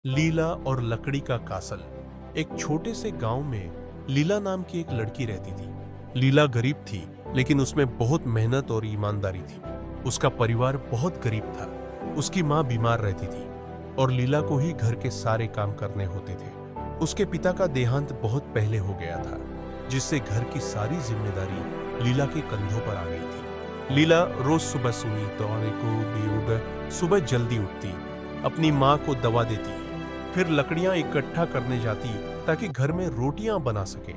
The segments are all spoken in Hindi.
लीला और लकड़ी का कासल। एक छोटे से गांव में लीला नाम की एक लड़की रहती थी। लीला गरीब थी, लेकिन उसमें बहुत मेहनत और ईमानदारी थी। उसका परिवार बहुत गरीब था। उसकी माँ बीमार रहती थी और लीला को ही घर के सारे काम करने होते थे। उसके पिता का देहांत बहुत पहले हो गया था, जिससे घर की सारी जिम्मेदारी लीला के कंधों पर आ गई थी। लीला रोज सुबह सुई दौड़ने को बेउड़ सुबह जल्दी उठती, अपनी माँ को दवा देती, फिर लकड़ियां इकट्ठा करने जाती ताकि घर में रोटियां बना सके।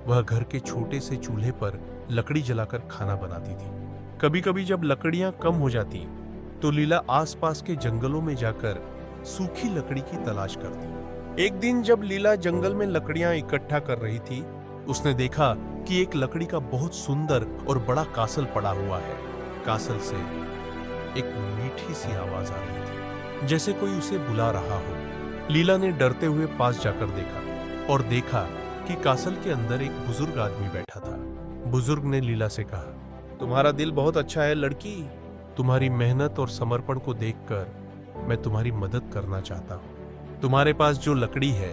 वह घर के छोटे से चूल्हे पर लकड़ी जलाकर खाना बनाती थी। कभी कभी जब लकड़ियां कम हो जाती तो लीला आसपास के जंगलों में जाकर सूखी लकड़ी की तलाश करती। एक दिन जब लीला जंगल में लकड़ियां इकट्ठा कर रही थी, उसने देखा कि एक लकड़ी का बहुत सुंदर और बड़ा कासल पड़ा हुआ है। कासल से एक मीठी सी आवाज आ रही थी, जैसे कोई उसे बुला रहा हो। लीला ने डरते हुए पास जाकर देखा और देखा कि कासल के अंदर एक बुजुर्ग आदमी बैठा था। बुजुर्ग ने लीला से कहा, तुम्हारा दिल बहुत अच्छा है लड़की। तुम्हारी मेहनत और समर्पण को देखकर मैं तुम्हारी मदद करना चाहता हूँ। तुम्हारे पास जो लकड़ी है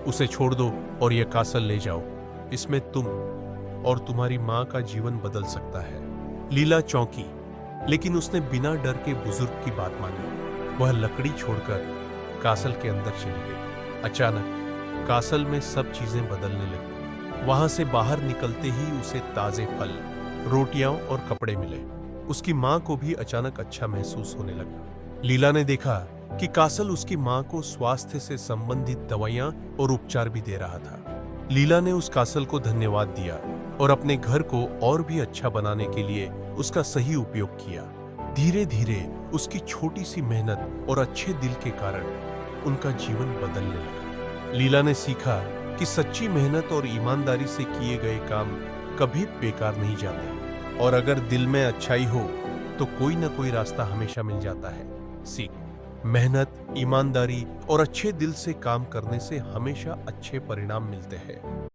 उसे छोड़ दो और यह कासल ले जाओ। इसमें तुम और तुम्हारी माँ का जीवन बदल सकता है। लीला चौंकी, लेकिन उसने बिना डर के बुजुर्ग की बात मानी। वह लकड़ी छोड़कर कासल के अंदर चली गई। अचानक कासल में सब चीजें बदलने लगी। वहां से बाहर निकलते ही उसे ताजे फल, रोटियां और कपड़े मिले। उसकी माँ को भी अचानक अच्छा महसूस होने लगा। लीला ने देखा कि कासल उसकी माँ को स्वास्थ्य से संबंधित दवाइयां और उपचार भी दे रहा था। लीला ने उस कासल को धन्यवाद दिया और अपने घर को और भी अच्छा बनाने के लिए उसका सही उपयोग किया। धीरे धीरे उसकी छोटी सी मेहनत और अच्छे दिल के कारण उनका जीवन बदलने लगा। लीला ने सीखा कि सच्ची मेहनत और ईमानदारी से किए गए काम कभी बेकार नहीं जाते, और अगर दिल में अच्छाई हो तो कोई ना कोई रास्ता हमेशा मिल जाता है। सीख: मेहनत, ईमानदारी और अच्छे दिल से काम करने से हमेशा अच्छे परिणाम मिलते हैं।